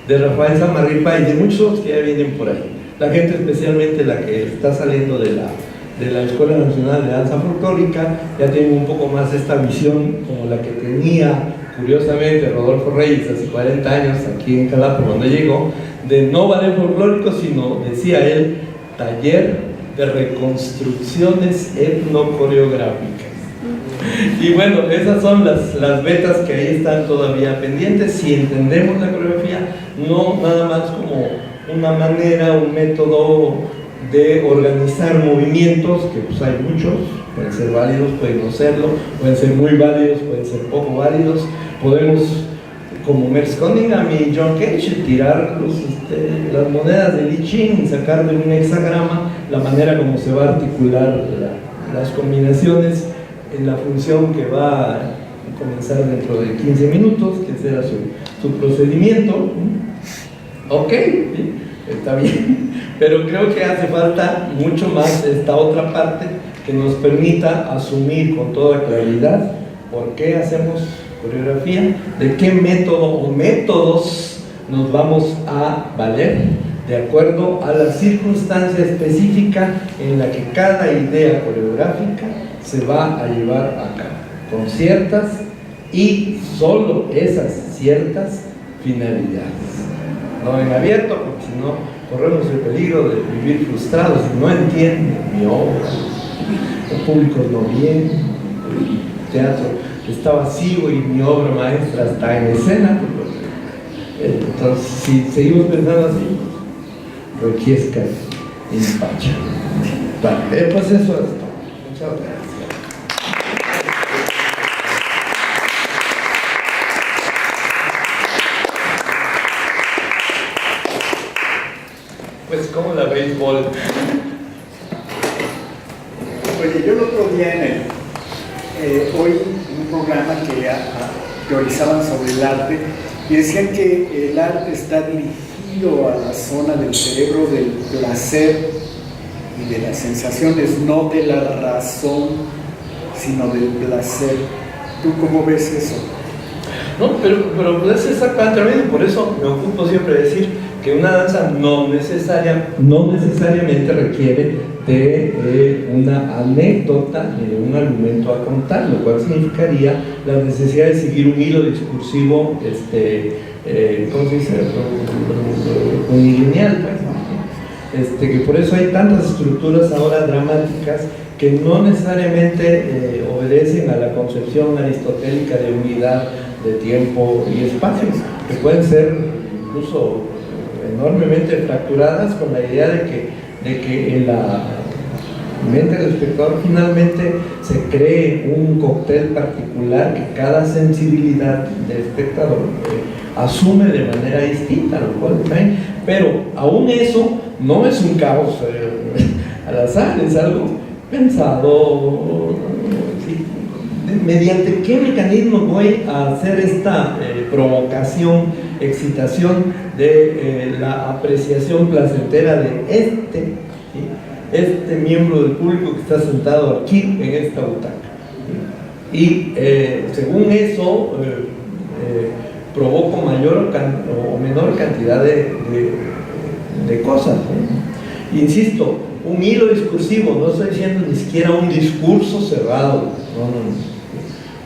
de Rafael Samarripa y de muchos otros que ya vienen por ahí. La gente, especialmente la que está saliendo de la Escuela Nacional de Danza Folclórica, ya tiene un poco más esta visión como la que tenía curiosamente Rodolfo Reyes hace 40 años aquí en Jalapa cuando llegó, de no ballet folclórico, sino, decía él, taller de reconstrucciones etnocoreográficas. Y bueno, esas son las vetas que ahí están todavía pendientes. Si entendemos la coreografía, no nada más como una manera, un método de organizar movimientos, que pues hay muchos, pueden ser válidos, pueden no serlo, pueden ser muy válidos, pueden ser poco válidos. Podemos, como Merce Cunningham y John Cage, tirar las monedas de Li Ching y sacar de un hexagrama la manera como se va a articular las combinaciones en la función que va a comenzar dentro de 15 minutos, que será su procedimiento. Ok, ¿sí? Está bien, pero creo que hace falta mucho más esta otra parte que nos permita asumir con toda claridad por qué hacemos coreografía, de qué método o métodos nos vamos a valer de acuerdo a la circunstancia específica en la que cada idea coreográfica se va a llevar a cabo, con ciertas y solo esas ciertas finalidades. No en abierto, porque si no corremos el peligro de vivir frustrados y no entienden mi obra, el público no viene, el teatro está vacío y mi obra maestra está en escena. Entonces, si seguimos pensando así, requiesca en pacha. Vale, pues eso es todo. Muchas gracias. Pues, ¿cómo la béisbol? Oye, yo el otro día oí un programa que teorizaban sobre el arte y decían que el arte está dirigido a la zona del cerebro del placer y de las sensaciones, no de la razón, sino del placer. ¿Tú cómo ves eso? No, pero es exactamente lo mismo. Por eso me ocupo siempre de decir que una danza no necesariamente requiere de una anécdota ni de un argumento a contar, lo cual significaría la necesidad de seguir un hilo discursivo, ¿cómo se dice? Unilineal, pues. Que por eso hay tantas estructuras ahora dramáticas que no necesariamente obedecen a la concepción aristotélica de unidad de tiempo y espacio, que pueden ser incluso enormemente fracturadas con la idea de que en la mente del espectador finalmente se cree un cóctel particular que cada sensibilidad del espectador asume de manera distinta, lo cual está bien. Pero aún eso no es un caos al azar, es algo pensado, ¿sí? Mediante qué mecanismo voy a hacer esta provocación, excitación de la apreciación placentera de este miembro del público que está sentado aquí en esta butaca. Y según eso provoco mayor o menor cantidad de cosas, ¿no? Insisto, un hilo discursivo, no estoy diciendo ni siquiera un discurso cerrado, no.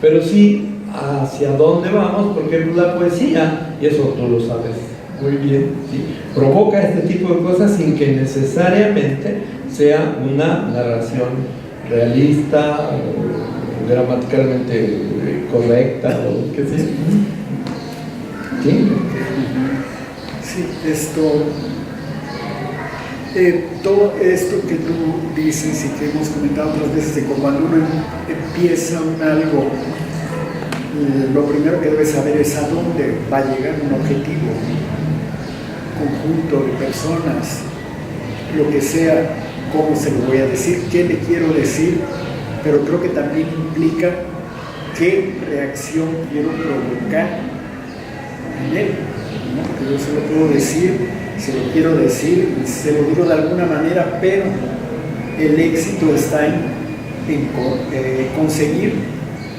Pero sí hacia dónde vamos, porque la poesía, y eso tú lo sabes muy bien, ¿sí?, provoca este tipo de cosas sin que necesariamente sea una narración realista, gramaticalmente correcta, o qué sé. ¿Sí? Sí, todo esto que tú dices y que hemos comentado otras veces, de que cuando uno empieza algo, lo primero que debe saber es a dónde va a llegar un objetivo, conjunto de personas, lo que sea, cómo se lo voy a decir, qué le quiero decir, pero creo que también implica qué reacción quiero provocar en él, ¿no? Porque yo se lo puedo decir, se lo quiero decir, se lo digo de alguna manera, pero el éxito está en conseguir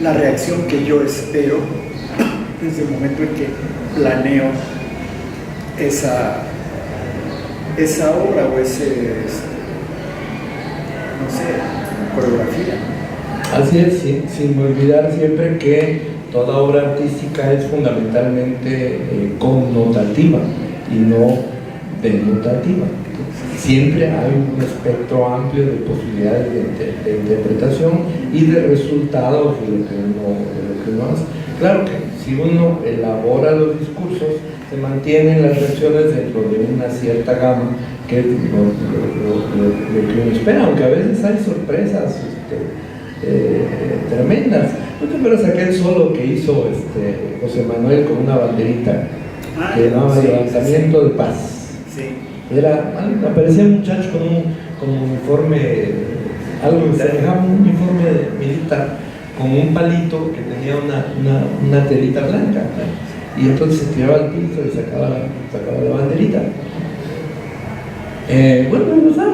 la reacción que yo espero desde el momento en que planeo esa obra o no sé, coreografía. Así es, sin olvidar siempre que toda obra artística es fundamentalmente connotativa y no denotativa. Siempre hay un espectro amplio de posibilidades de interpretación y de resultados de lo que uno hace. Claro que si uno elabora los discursos, se mantienen las reacciones dentro de una cierta gama, que es lo que uno espera, aunque a veces hay sorpresas tremendas. ¿No te acuerdas aquel solo que hizo José Manuel con una banderita que llamaba Levantamiento de Paz? Sí. Aparecía un muchacho con un uniforme, algo que se dejaba un uniforme militar, con un palito que tenía una telita blanca, y entonces se tiraba al piso y sacaba la banderita. Bueno,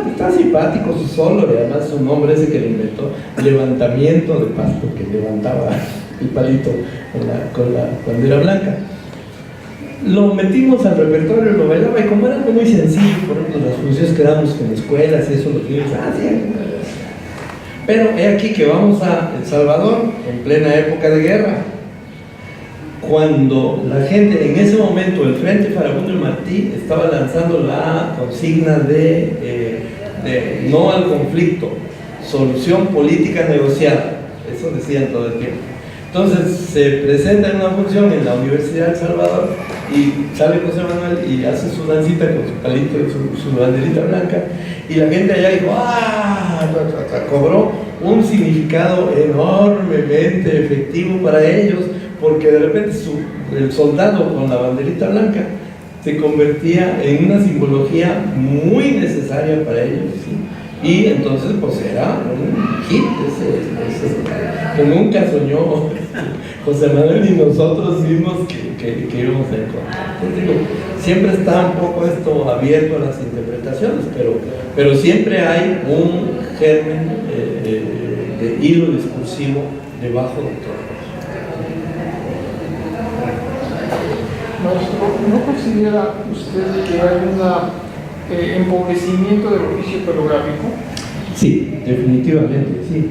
está simpático su solo, y además su nombre ese que le inventó, Levantamiento de Paz, porque levantaba el palito con la bandera blanca. Lo metimos al repertorio, lo bailaba, y como era algo muy sencillo, por ejemplo, las funciones que damos en escuelas y eso, los niños, sí. Pero he aquí que vamos a El Salvador, en plena época de guerra, cuando la gente, en ese momento, el Frente Farabundo y Martí estaba lanzando la consigna de no al conflicto, solución política negociada. Eso decían todo el tiempo. Entonces se presenta en una función en la Universidad de El Salvador y sale José Manuel y hace su dancita con su palito y su banderita blanca, y la gente allá dijo, cobró un significado enormemente efectivo para ellos, porque de repente el soldado con la banderita blanca se convertía en una simbología muy necesaria para ellos, ¿sí? Y entonces pues era un hit que nunca soñó José Manuel ni nosotros mismos que íbamos a encontrar. Entonces digo, siempre está un poco esto abierto a las interpretaciones, pero siempre hay un germen de hilo discursivo debajo de todo. ¿No considera usted que hay un empobrecimiento del oficio coreográfico? Sí, definitivamente, sí.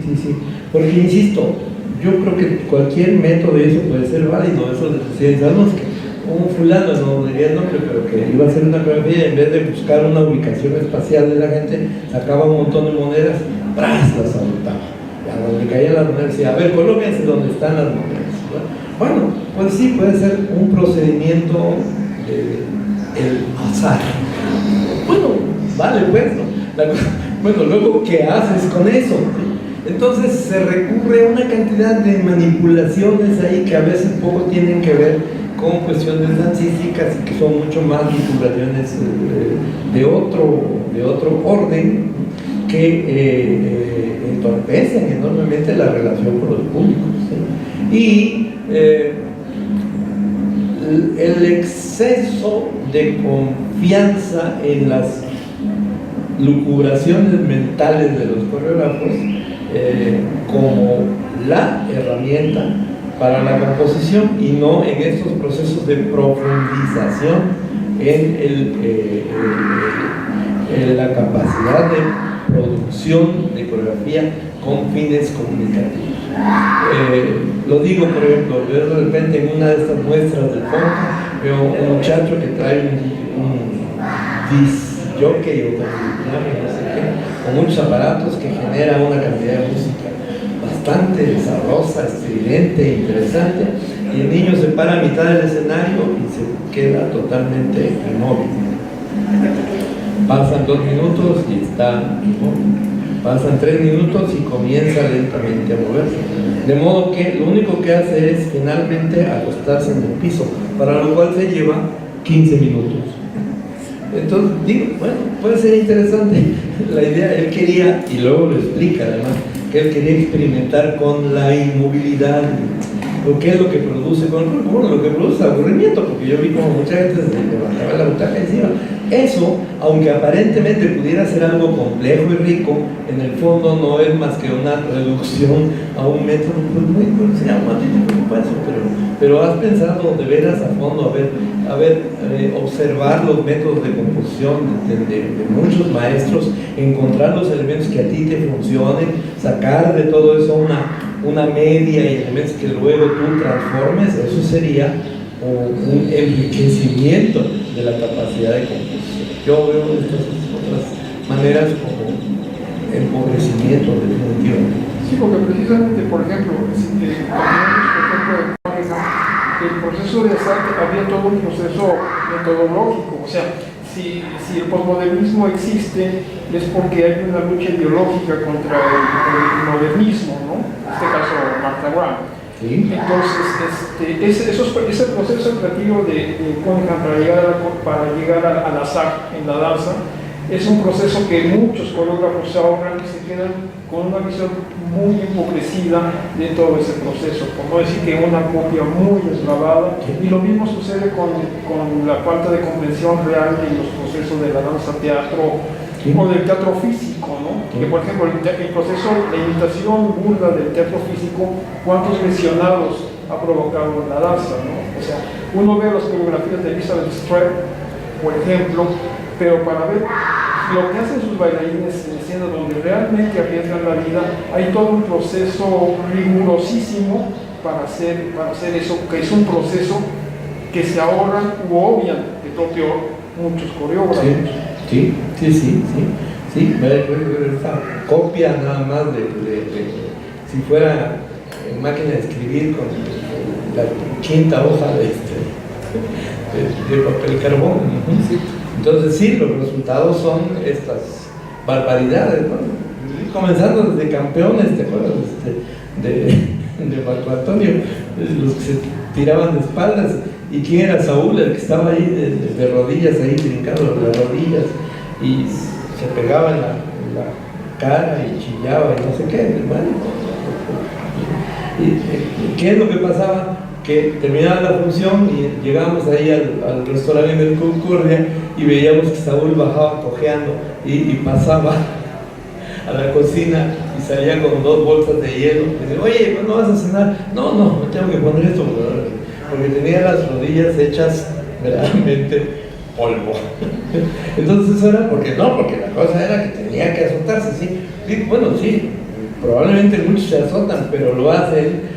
Porque insisto, yo creo que cualquier método de eso puede ser válido. Eso sabemos que un fulano, no diría el nombre, pero que iba a hacer una coreografía, en vez de buscar una ubicación espacial de la gente, sacaba un montón de monedas, ¡tras! Las aventaba. Y a donde caían las monedas, decía, a ver, colóquense donde están las monedas. Bueno, pues sí, puede ser un procedimiento el azar. Bueno, vale, pues, ¿no? Bueno, luego, ¿qué haces con eso? Entonces se recurre a una cantidad de manipulaciones ahí que a veces poco tienen que ver con cuestiones dancísticas y que son mucho más vinculaciones de otro orden que entorpecen enormemente la relación con los públicos, ¿sí? Y el exceso de confianza en las lucubraciones mentales de los coreógrafos como la herramienta para la composición y no en estos procesos de profundización en la capacidad de producción de coreografía con fines comunicativos. Lo digo, por ejemplo, yo de repente en una de estas muestras del FONCA veo un muchacho que trae un disc jockey o no sé qué, con muchos aparatos que genera una cantidad de música bastante sabrosa, estridente, interesante, y el niño se para a mitad del escenario y se queda totalmente inmóvil. Pasan 2 minutos y está inmóvil. Pasan 3 minutos y comienza lentamente a moverse. De modo que lo único que hace es finalmente acostarse en el piso, para lo cual se lleva 15 minutos. Entonces digo, bueno, puede ser interesante la idea. Él quería, y luego lo explica además, que él quería experimentar con la inmovilidad, o qué es lo que produce lo que produce aburrimiento, porque yo vi como mucha gente se levantaba la butaca y decía, eso, aunque aparentemente pudiera ser algo complejo y rico, en el fondo no es más que una reducción a un método, pues muy se llama eso, pero has pensado de veras a fondo, observar los métodos de composición de muchos maestros, encontrar los elementos que a ti te funcionen, sacar de todo eso una media y elementos que luego tú transformes. Eso sería un enriquecimiento de la capacidad de composición. Yo veo estas otras maneras como empobrecimiento definitivamente. Sí, porque precisamente, por ejemplo, el proceso de Sartre había todo un proceso metodológico. O sea, si el posmodernismo existe es porque hay una lucha ideológica contra el modernismo, ¿no? En este caso Martha Graham. ¿Sí? Entonces, ese proceso creativo de Cunningham para llegar al azar en la danza es un proceso que muchos coreógrafos se ahorran y se quedan con una visión muy empobrecida de todo ese proceso, por no decir que una copia muy deslavada. Y lo mismo sucede con la falta de comprensión real de los procesos de la danza-teatro o del teatro físico, ¿no? Que, por ejemplo, el proceso, la imitación burda del teatro físico, ¿cuántos lesionados ha provocado en la danza, ¿no? O sea, uno ve las coreografías de Elizabeth Streb, por ejemplo, pero para ver lo que hacen sus bailarines en escena donde realmente arriesgan la vida, hay todo un proceso rigurosísimo para hacer eso, que es un proceso que se ahorran u obvian de propio muchos coreógrafos. Sí. Esta copia nada más si fuera en máquina de escribir con la quinta hoja de papel carbón. ¿Sí? Entonces sí, los resultados son estas barbaridades, ¿no? Comenzando desde Campeones, ¿te acuerdas? De Marco Antonio, los que se tiraban de espaldas. ¿Y quién era Saúl? El que estaba ahí de rodillas, ahí brincando las rodillas, y se pegaba en la cara y chillaba y no sé qué. Bueno, ¿y qué es lo que pasaba? Que terminaba la función y llegábamos ahí al restaurante del Concordia y veíamos que Saúl bajaba cojeando y pasaba a la cocina y salía con 2 bolsas de hielo y decía, oye, ¿cuándo vas a cenar? No, tengo que poner esto porque tenía las rodillas hechas verdaderamente polvo. Entonces eso era porque la cosa era que tenía que azotarse, ¿sí? Bueno, sí, probablemente muchos se azotan, pero lo hacen.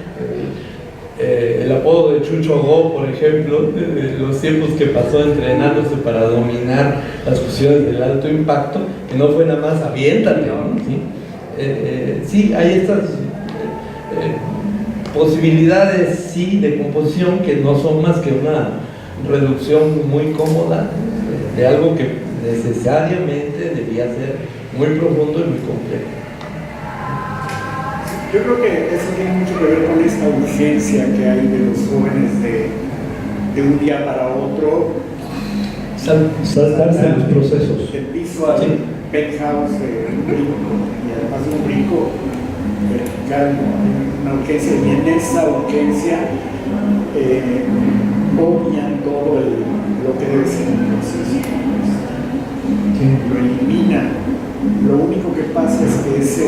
El apodo de Chucho Go, por ejemplo, de los tiempos que pasó entrenándose para dominar las cuestiones del alto impacto, que no fue nada más aviéntate, ¿no? Sí, hay estas posibilidades, sí, de composición que no son más que una reducción muy cómoda de algo que necesariamente debía ser muy profundo y muy complejo. Yo creo que eso tiene mucho que ver con esta urgencia que hay de los jóvenes de de un día para otro saltarse los procesos. el piso al penthouse de un brinco, y además de un brinco vertical, una urgencia, y en esa urgencia obvian todo lo que debe ser el proceso. Lo eliminan. Lo único que pasa es que ese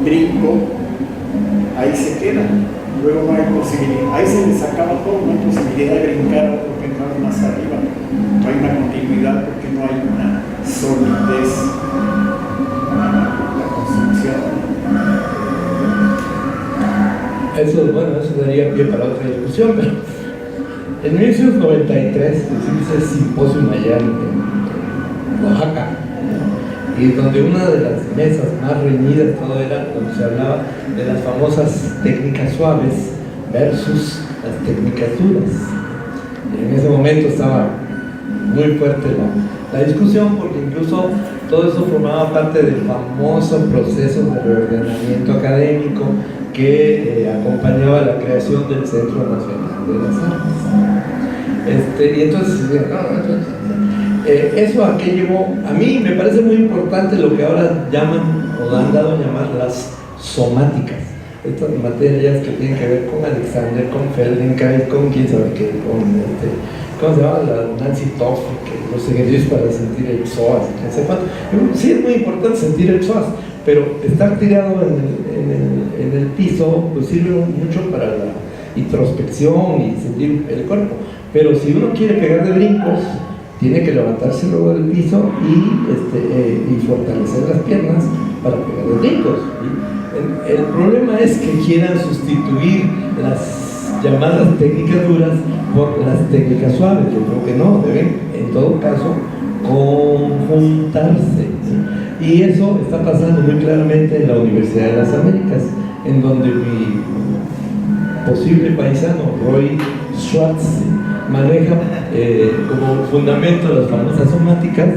brinco ahí se queda. Luego no hay posibilidad, ahí se les acaba todo, no hay posibilidad de brincar a otro penthouse más arriba. No hay una continuidad porque no hay una solidez en la construcción. Eso daría pie para otra discusión, pero en 1993 hicimos el simposio allá en Oaxaca, y donde una de las mesas más reñidas todo era donde se hablaba de las famosas técnicas suaves versus las técnicas duras. Y en ese momento estaba muy fuerte la discusión, porque incluso todo eso formaba parte del famoso proceso de reordenamiento académico que acompañaba la creación del Centro Nacional de las Artes. Y entonces, eso a qué llevó. A mí me parece muy importante lo que ahora llaman, o han dado a llamar, las somáticas. Estas materias que tienen que ver con Alexander, con Feldenkrais, con quién sabe qué, con ¿cómo se llama? La Nancy Toffler, que los ejercicios para sentir el psoas, no sé cuánto. Sí, es muy importante sentir el psoas, pero estar tirado en el piso pues sirve mucho para la introspección y sentir el cuerpo. Pero si uno quiere pegar de brincos, tiene que levantarse luego del piso y fortalecer las piernas para pegar de brincos. El problema es que quieran sustituir las llamadas técnicas duras por las técnicas suaves. Yo creo que no, deben en todo caso conjuntarse. Y eso está pasando muy claramente en la Universidad de las Américas, en donde mi posible paisano Roy Schwartz maneja como fundamento las famosas somáticas,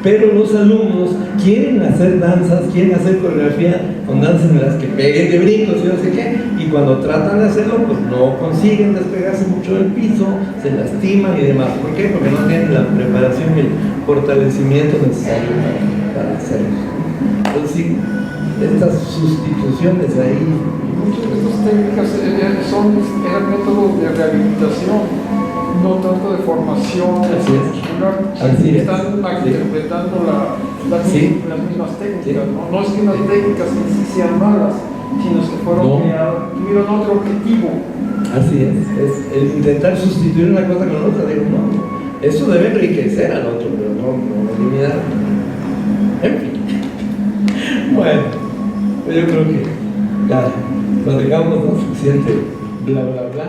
pero los alumnos quieren hacer danzas, quieren hacer coreografía con danzas en las que peguen de brincos y no sé qué, y cuando tratan de hacerlo pues no consiguen despegarse mucho del piso, se lastiman y demás. ¿Por qué? Porque no tienen la preparación y el fortalecimiento necesario para hacerlo. Entonces sí, estas sustituciones ahí. Muchas de estas técnicas eran métodos de rehabilitación, no tanto de formación muscular. Están interpretando las mismas técnicas. No es que las técnicas en sí sean malas, sino que tuvieron otro objetivo. Así es el intentar sustituir una cosa con otra. Digo, no, eso debe enriquecer al otro, pero no eliminar. En fin. Bueno, pues yo creo que ya platicamos lo suficiente, bla bla bla.